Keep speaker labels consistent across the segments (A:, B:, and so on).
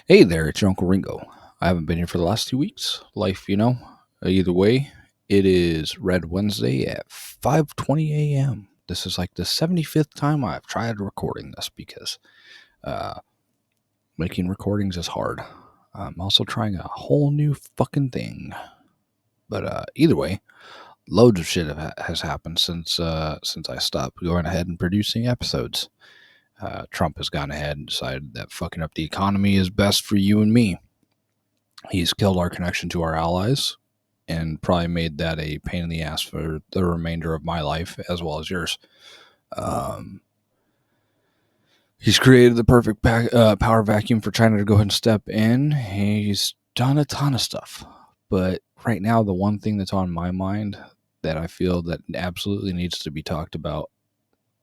A: Hey there, it's your Uncle Ringo. I haven't been here for the last 2 weeks. Life. Either way, it is Red Wednesday at 5:20 a.m. This is like the 75th time I've tried recording this because uh, making recordings is hard. I'm also trying a whole new fucking thing. But either way, loads of shit has happened since I stopped going ahead and producing episodes. Trump has gone ahead and decided that fucking up the economy is best for you and me. He's killed our connection to our allies and probably made that a pain in the ass for the remainder of my life as well as yours. Um, he's created the perfect power vacuum for China to go ahead and step in. He's done a ton of stuff. But right now, the one thing that's on my mind that I feel that absolutely needs to be talked about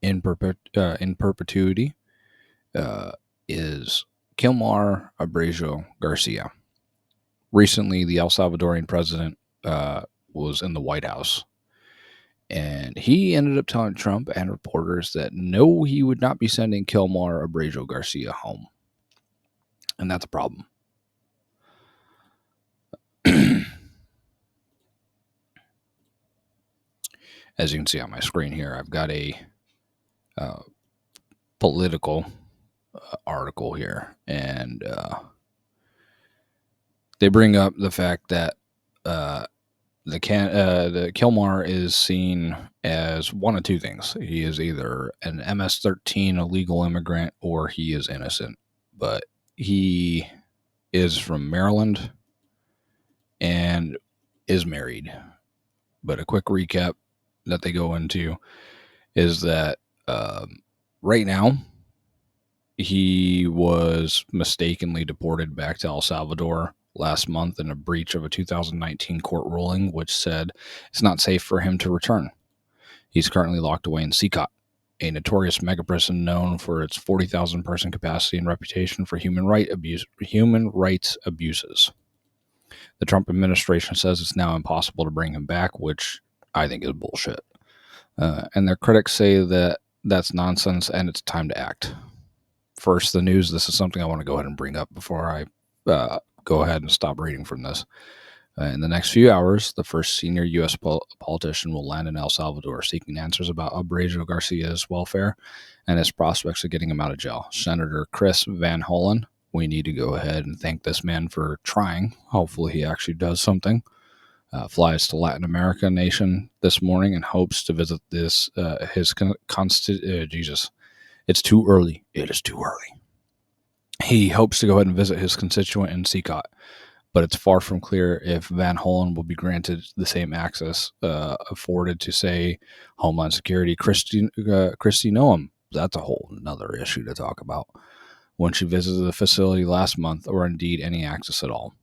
A: in perpetuity uh, is Kilmar Abrego Garcia. Recently, the El Salvadorian president was in the White House, and he ended up telling Trump and reporters that no, he would not be sending Kilmar Abrego Garcia home, and that's a problem. As you can see on my screen here, I've got a uh, political article here, and they bring up the fact that uh, the Kilmar is seen as one of two things. He is either an MS-13 illegal immigrant or he is innocent. But he is from Maryland and is married. But a quick recap that they go into is that right now he was mistakenly deported back to El Salvador last month in a breach of a 2019 court ruling, which said it's not safe for him to return. He's currently locked away in Secot, a notorious megaprison known for its 40,000 person capacity and reputation for human rights abuses. The Trump administration says it's now impossible to bring him back, which I think is bullshit. And their critics say that that's nonsense and it's time to act. First, the news. This is something I want to go ahead and bring up before I go ahead and stop reading from this. In the next few hours, the first senior U.S. politician will land in El Salvador seeking answers about Abrego Garcia's welfare and his prospects of getting him out of jail. Senator Chris Van Hollen, we need to go ahead and thank this man for trying. Hopefully he actually does something. Flies to Latin America nation this morning and hopes to visit Jesus. It's too early. It is too early. He hopes to go ahead and visit his constituent in Secot, but it's far from clear if Van Hollen will be granted the same access afforded to, say, Homeland Security Kristi Noem. That's a whole another issue to talk about. When she visited the facility last month, or indeed any access at all.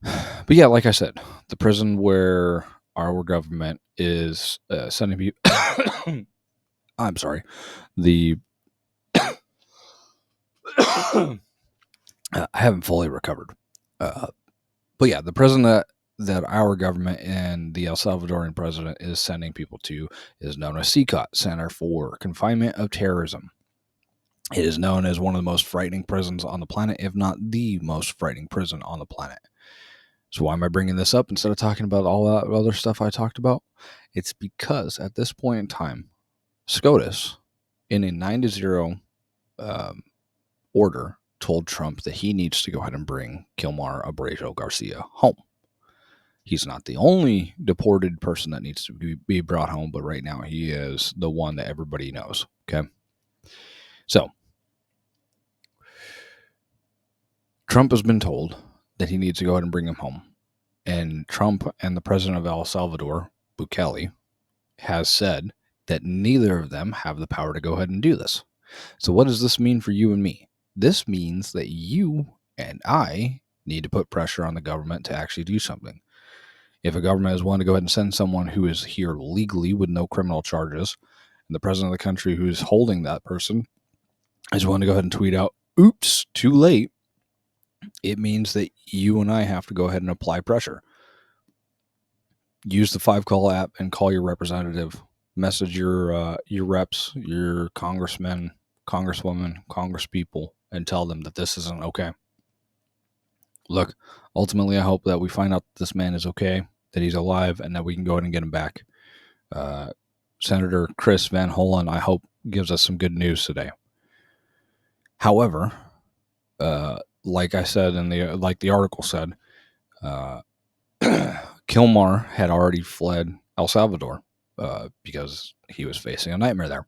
A: But yeah, like I said, the prison where our government is sending people. I'm sorry. I haven't fully recovered. But yeah, the prison that our government and the El Salvadorian president is sending people to is known as CCOT, Center for Confinement of Terrorism. It is known as one of the most frightening prisons on the planet, if not the most frightening prison on the planet. So why am I bringing this up instead of talking about all that other stuff I talked about? It's because at this point in time, SCOTUS, in a 9-0 order, told Trump that he needs to go ahead and bring Kilmar Abrego Garcia home. He's not the only deported person that needs to be brought home, but right now he is the one that everybody knows. Okay. So Trump has been told that he needs to go ahead and bring him home. And Trump and the president of El Salvador, Bukele, has said that neither of them have the power to go ahead and do this. So what does this mean for you and me? This means that you and I need to put pressure on the government to actually do something. If a government is willing to go ahead and send someone who is here legally with no criminal charges, and the president of the country who's holding that person is willing to go ahead and tweet out, oops, too late, it means that you and I have to go ahead and apply pressure. Use the 5-call app and call your representative. Message your reps, your congressmen, congresswomen, congresspeople, and tell them that this isn't okay. Look, ultimately, I hope that we find out that this man is okay, that he's alive, and that we can go ahead and get him back. Senator Chris Van Hollen, I hope, gives us some good news today. However, like I said like the article said, Kilmar had already fled El Salvador because he was facing a nightmare there.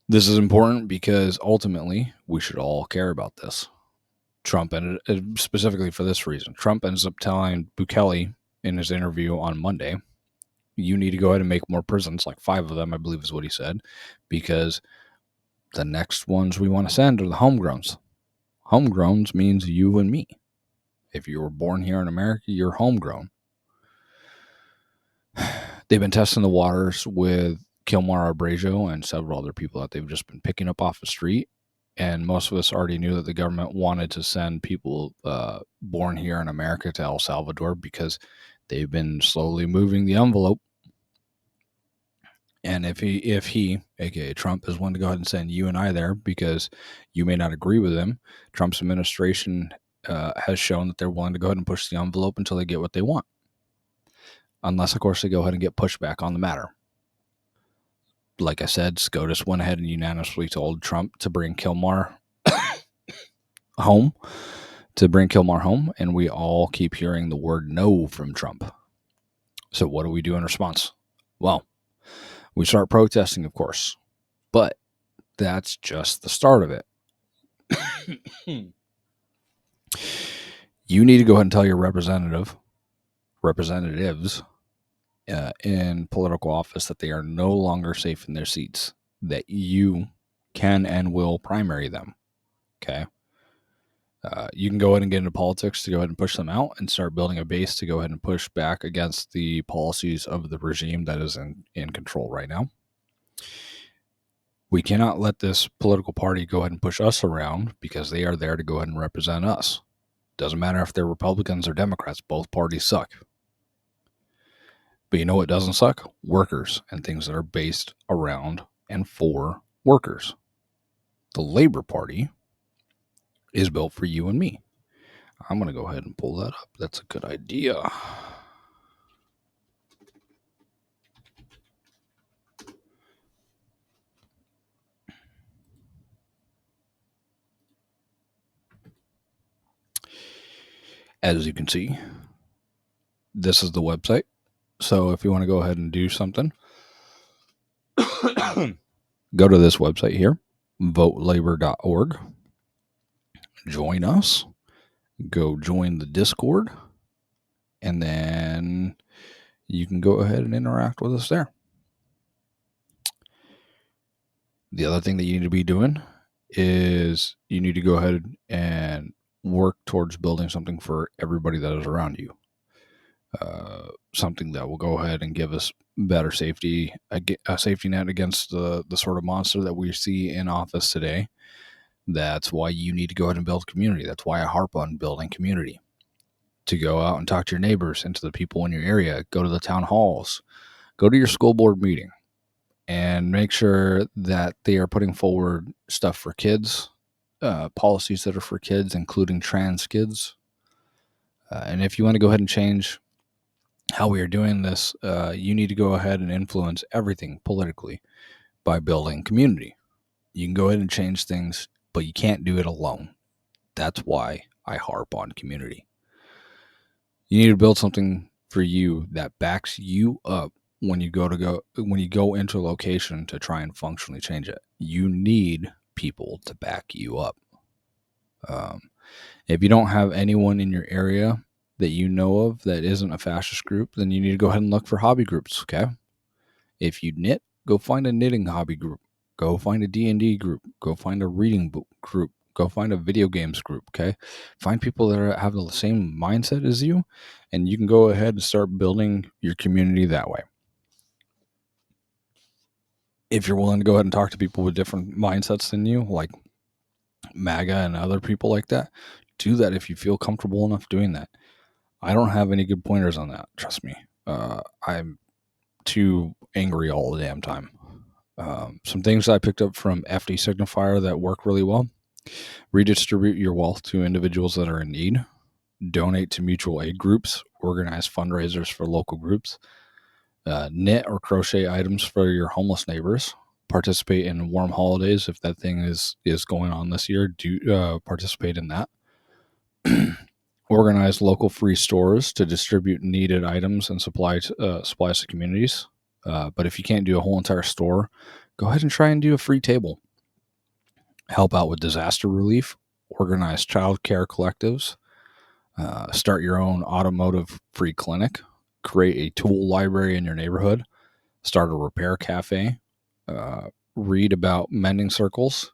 A: This is important because ultimately we should all care about this. Trump, and specifically for this reason, Trump ends up telling Bukele in his interview on Monday, you need to go ahead and make more prisons, like 5 of them, I believe is what he said, because the next ones we want to send are the homegrowns. Homegrowns means you and me. If you were born here in America, you're homegrown. They've been testing the waters with Kilmar, Abrego, and several other people that they've just been picking up off the street. And most of us already knew that the government wanted to send people born here in America to El Salvador because they've been slowly moving the envelope. And if he, aka Trump, is willing to go ahead and send you and I there because you may not agree with him, Trump's administration has shown that they're willing to go ahead and push the envelope until they get what they want. Unless, of course, they go ahead and get pushback on the matter. Like I said, SCOTUS went ahead and unanimously told Trump to bring Kilmar home, and we all keep hearing the word no from Trump. So what do we do in response? Well, we start protesting, of course, but that's just the start of it. You need to go ahead and tell your representatives in political office that they are no longer safe in their seats, that you can and will primary them. Okay. You can go ahead and get into politics to go ahead and push them out and start building a base to go ahead and push back against the policies of the regime that is in control right now. We cannot let this political party go ahead and push us around because they are there to go ahead and represent us. Doesn't matter if they're Republicans or Democrats, both parties suck. But you know what doesn't suck? Workers and things that are based around and for workers. The Labor Party is built for you and me. I'm going to go ahead and pull that up. That's a good idea. As you can see, this is the website. So if you want to go ahead and do something, go to this website here, votelabor.org. Join us. Go join the Discord. And then you can go ahead and interact with us there. The other thing that you need to be doing is you need to go ahead and work towards building something for everybody that is around you. Something that will go ahead and give us better safety, a safety net against the sort of monster that we see in office today. That's why you need to go ahead and build community. That's why I harp on building community. To go out and talk to your neighbors and to the people in your area. Go to the town halls. Go to your school board meeting. And make sure that they are putting forward stuff for kids, policies that are for kids, including trans kids. And if you want to go ahead and change how we are doing this, you need to go ahead and influence everything politically by building community. You can go ahead and change things, but you can't do it alone. That's why I harp on community. You need to build something for you that backs you up when you go into a location to try and functionally change it. You need people to back you up. If you don't have anyone in your area that you know of that isn't a fascist group, then you need to go ahead and look for hobby groups, okay? If you knit, go find a knitting hobby group. Go find a D&D group. Go find a reading book group. Go find a video games group, okay? Find people that have the same mindset as you, and you can go ahead and start building your community that way. If you're willing to go ahead and talk to people with different mindsets than you, like MAGA and other people like that, do that if you feel comfortable enough doing that. I don't have any good pointers on that, trust me. I'm too angry all the damn time. Some things I picked up from FD Signifier that work really well. Redistribute your wealth to individuals that are in need. Donate to mutual aid groups. Organize fundraisers for local groups. Knit or crochet items for your homeless neighbors. Participate in warm holidays if that thing is going on this year. Do participate in that. Organize local free stores to distribute needed items and supplies to communities. But if you can't do a whole entire store, go ahead and try and do a free table. Help out with disaster relief. Organize child care collectives. Start your own automotive free clinic. Create a tool library in your neighborhood. Start a repair cafe. Read about mending circles.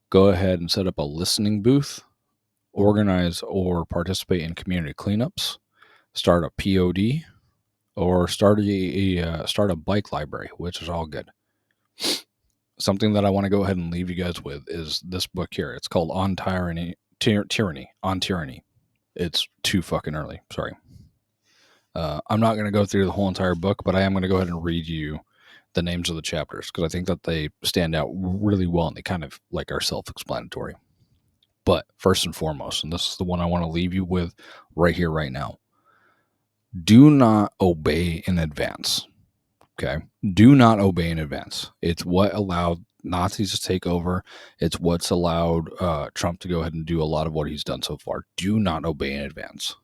A: Go ahead and set up a listening booth. Organize or participate in community cleanups. Start a POD, or start a bike library, which is all good. Something that I want to go ahead and leave you guys with is this book here. It's called On Tyranny. It's too fucking early. Sorry. I'm not going to go through the whole entire book, but I am going to go ahead and read you the names of the chapters because I think that they stand out really well and they kind of like are self-explanatory. But first and foremost, and this is the one I want to leave you with right here, right now. Do not obey in advance. Okay? Do not obey in advance. It's what allowed Nazis to take over. It's what's allowed Trump to go ahead and do a lot of what he's done so far. Do not obey in advance.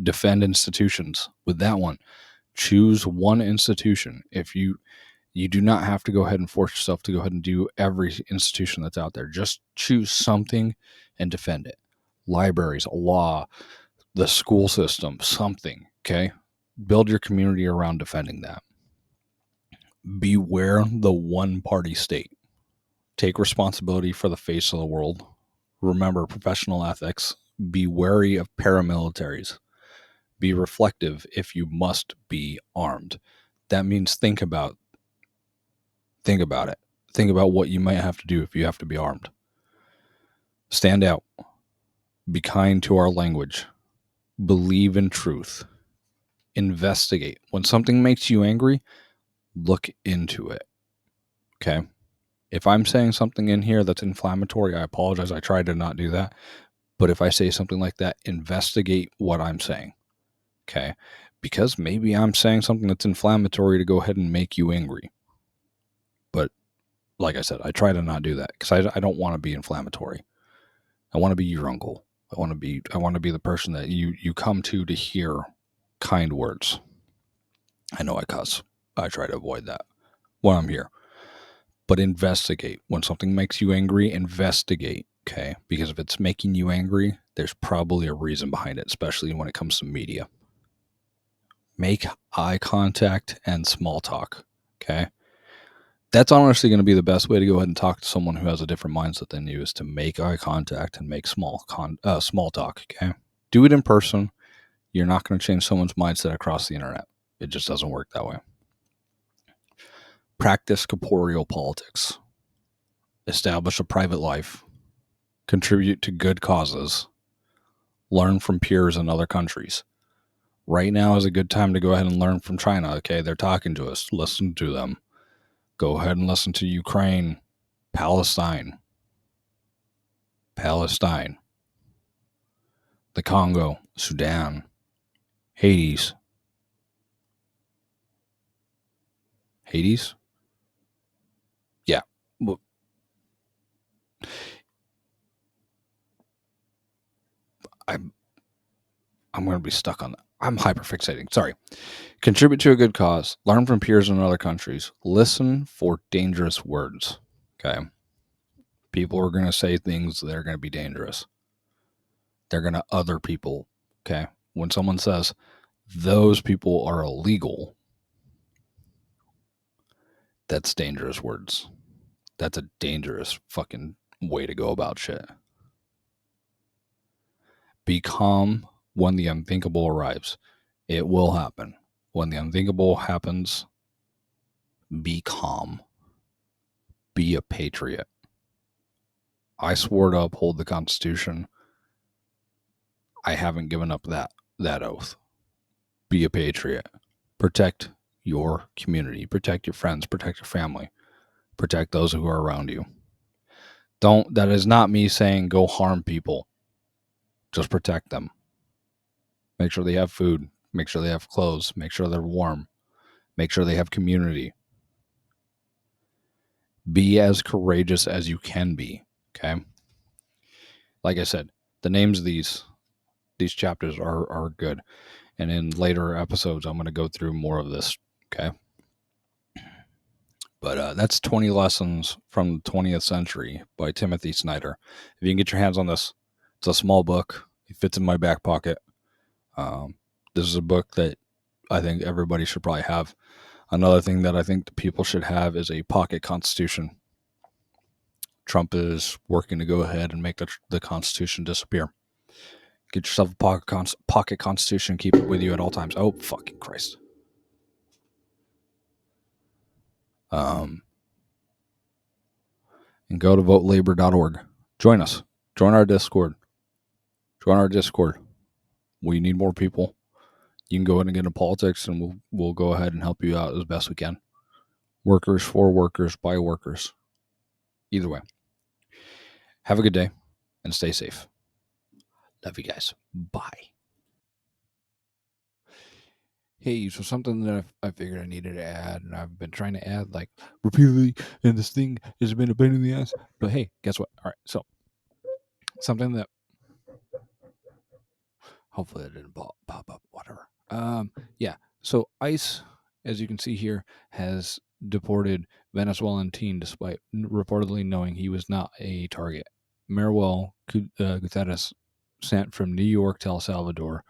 A: Defend institutions. With that one, choose one institution. If you do not have to go ahead and force yourself to go ahead and do every institution that's out there. Just choose something and defend it. Libraries, law, the school system, something, okay? Build your community around defending that. Beware the one-party state. Take responsibility for the face of the world. Remember professional ethics. Be wary of paramilitaries. Be reflective if you must be armed. That means think about it. Think about what you might have to do if you have to be armed. Stand out. Be kind to our language. Believe in truth. Investigate. When something makes you angry, look into it. Okay? If I'm saying something in here that's inflammatory, I apologize. I try to not do that. But if I say something like that, investigate what I'm saying. Okay? Because maybe I'm saying something that's inflammatory to go ahead and make you angry. But like I said, I try to not do that because I don't want to be inflammatory. I want to be your uncle. I want to be the person that you come to hear kind words. I know I cuss. I try to avoid that when I'm here. But investigate. When something makes you angry, investigate, okay? Because if it's making you angry, there's probably a reason behind it, especially when it comes to media. Make eye contact and small talk, okay? That's honestly going to be the best way to go ahead and talk to someone who has a different mindset than you is to make eye contact and make small talk, okay? Do it in person. You're not going to change someone's mindset across the internet. It just doesn't work that way. Practice corporeal politics. Establish a private life. Contribute to good causes. Learn from peers in other countries. Right now is a good time to go ahead and learn from China, okay? They're talking to us. Listen to them. Go ahead and listen to Ukraine, Palestine, the Congo, Sudan, Hades. Yeah. Well, I'm going to be stuck on that. I'm hyperfixating. Sorry. Contribute to a good cause. Learn from peers in other countries. Listen for dangerous words. Okay. People are going to say things that are going to be dangerous. They're going to other people. Okay. When someone says those people are illegal, that's dangerous words. That's a dangerous fucking way to go about shit. Be calm when the unthinkable arrives. It will happen. When the unthinkable happens, be calm. Be a patriot. I swore to uphold the Constitution. I haven't given up that oath. Be a patriot. Protect your community, protect your friends, protect your family, protect those who are around you. That is not me saying go harm people. Just protect them. Make sure they have food, make sure they have clothes, make sure they're warm, make sure they have community. Be as courageous as you can be, okay? Like I said, the names of these chapters are good. And in later episodes, I'm going to go through more of this, okay? But that's 20 Lessons from the 20th Century by Timothy Snyder. If you can get your hands on this, it's a small book. It fits in my back pocket. This is a book that I think everybody should probably have. Another thing that I think the people should have is a pocket constitution. Trump is working to go ahead and make the Constitution disappear. Get yourself a pocket constitution. Keep it with you at all times. Oh, fucking Christ. And go to votelabor.org. Join us. Join our Discord. We need more people. You can go ahead and get into politics, and we'll go ahead and help you out as best we can. Workers for workers by workers. Either way. Have a good day and stay safe. Love you guys. Bye. Hey, so something that I figured I needed to add, and I've been trying to add like repeatedly, and this thing has been a pain in the ass. But hey, guess what? All right, so something that hopefully it didn't pop up. Whatever. Yeah. So ICE, as you can see here, has deported Venezuelan teen despite reportedly knowing he was not a target. Manuel Gutierrez sent from New York to El Salvador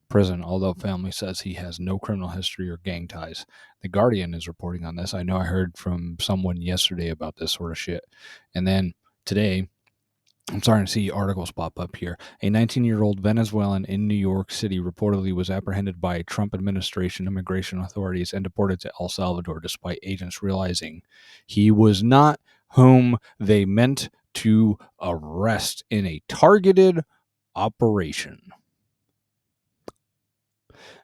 A: prison, although family says he has no criminal history or gang ties. The Guardian is reporting on this. I know I heard from someone yesterday about this sort of shit. And then today, I'm starting to see articles pop up here. A 19-year-old Venezuelan in New York City reportedly was apprehended by Trump administration immigration authorities and deported to El Salvador despite agents realizing he was not whom they meant to arrest in a targeted operation.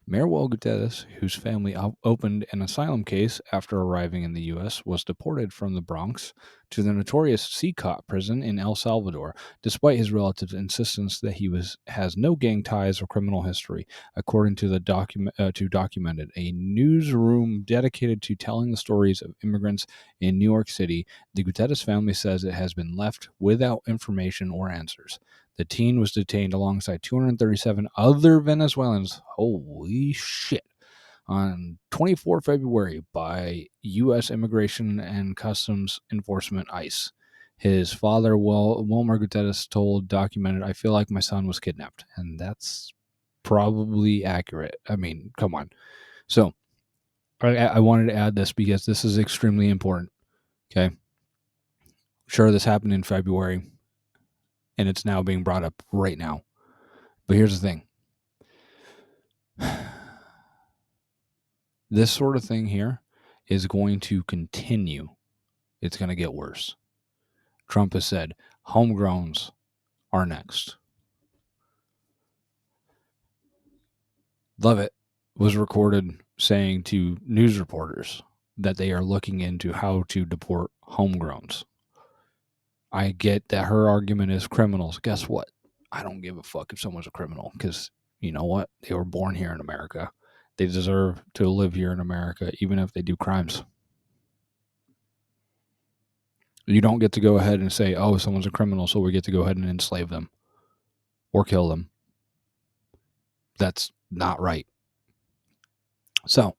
A: Manuel Gutierrez, whose family opened an asylum case after arriving in the U.S., was deported from the Bronx to the notorious CCOT prison in El Salvador, despite his relatives' insistence that he has no gang ties or criminal history, according to Documented, a newsroom dedicated to telling the stories of immigrants in New York City. The Gutierrez family says it has been left without information or answers. The teen was detained alongside 237 other Venezuelans, holy shit, on 24 February by U.S. Immigration and Customs Enforcement, ICE. His father, Wilmer Gutierrez, told Documented, "I feel like my son was kidnapped." And that's probably accurate. I mean, come on. So I wanted to add this because this is extremely important. Okay. Sure, this happened in February, and it's now being brought up right now. But here's the thing. This sort of thing here is going to continue. It's going to get worse. Trump has said homegrowns are next. Levitt was recorded saying to news reporters that they are looking into how to deport homegrowns. I get that her argument is criminals. Guess what? I don't give a fuck if someone's a criminal, because you know what? They were born here in America. They deserve to live here in America, even if they do crimes. You don't get to go ahead and say, oh, someone's a criminal, so we get to go ahead and enslave them or kill them. That's not right. So,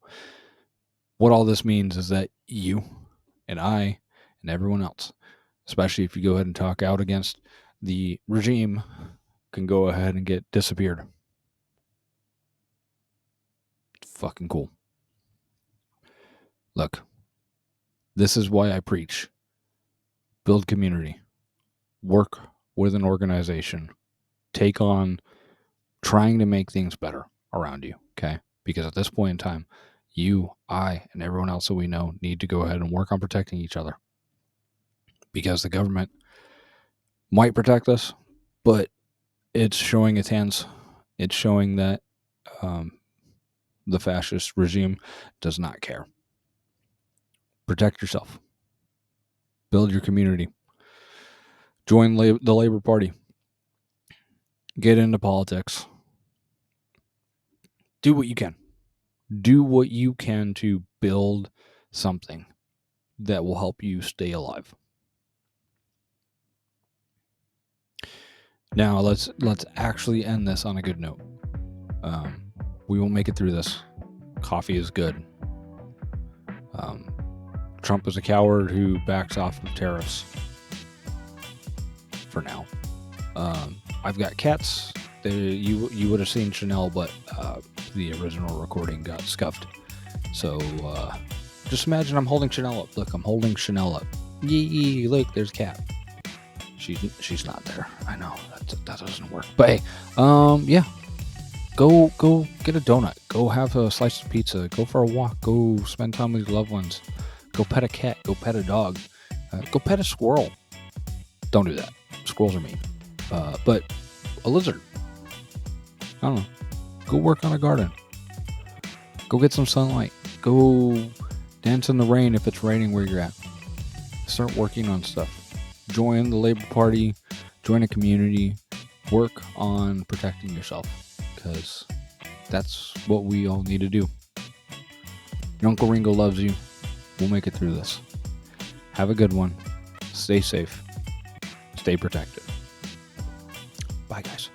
A: what all this means is that you and I and everyone else, especially if you go ahead and talk out against the regime, can go ahead and get disappeared. It's fucking cool. Look, this is why I preach. Build community. Work with an organization. Take on trying to make things better around you, okay? Because at this point in time, you, I, and everyone else that we know need to go ahead and work on protecting each other. Because the government might protect us, but it's showing its hands. It's showing that The fascist regime does not care. Protect yourself. Build your community. Join the Labor Party. Get into politics. Do what you can. Do what you can to build something that will help you stay alive. Now let's actually end this on a good note. We will make it through this. Coffee is good. Trump is a coward who backs off of tariffs. For now. I've got cats. You would have seen Chanel, but the original recording got scuffed. So just imagine I'm holding Chanel up. Look, I'm holding Chanel up. Yee, look, there's a cat. She's not there. I know that doesn't work. But hey, yeah. Go get a donut. Go have a slice of pizza. Go for a walk. Go spend time with your loved ones. Go pet a cat. Go pet a dog. Go pet a squirrel. Don't do that. Squirrels are mean. But a lizard. I don't know. Go work on a garden. Go get some sunlight. Go dance in the rain if it's raining where you're at. Start working on stuff. Join the Labor Party. Join a community. Work on protecting yourself. Because that's what we all need to do. Your Uncle Ringo loves you. We'll make it through this. Have a good one. Stay safe. Stay protected. Bye, guys.